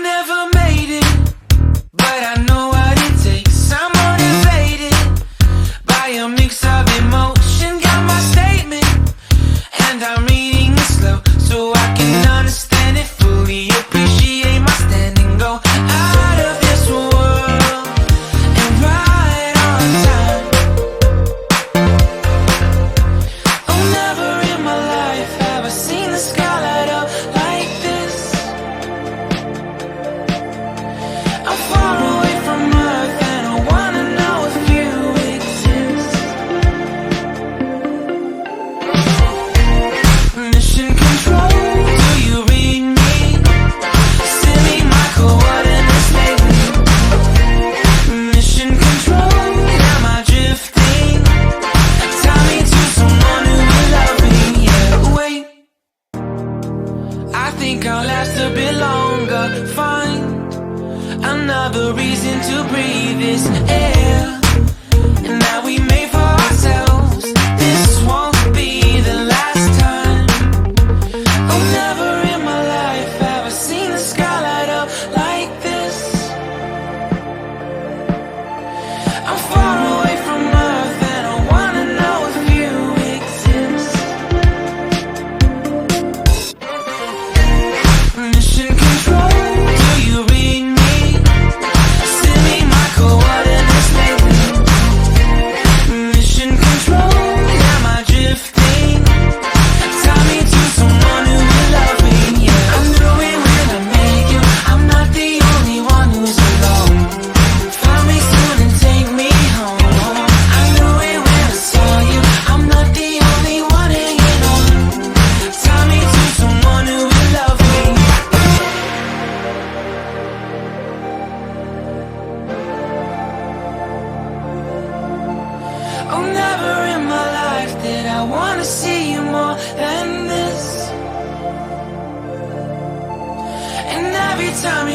never made it, but I know what it takes. I'm motivated by a mix of emotion. Got my statement, and I'm reading it slow so I can understand it fully. Appreciate my standing, go out of this world and right on time. Oh, never in my life have I seen the sky light up like this. I'm far away from Earth and I wanna know if you exist. Mission control, do you read me? Send me my coordinates lately. Mission control, am I drifting? Tie me to someone who will love me. Yeah, wait, I think I'll last a bit longer. Find another reason to breathe this air, and that we made for ourselves. This won't be the last time. Oh, never in my life have I seen the sky light up like this. I'm far away from Earth and I wanna know if you exist. Mission control, do you read me? Send me my coordinates lately. Mission control, am I drifting? Tie me to someone who will love me. Yeah, I knew it when I met you. I'm not the only one who's alone. Find me soon and take me home. I knew it when I saw you. I'm not the only one hanging on. Tie me to someone who will love me. Oh, never in my life did I wanna see you more than this. And every time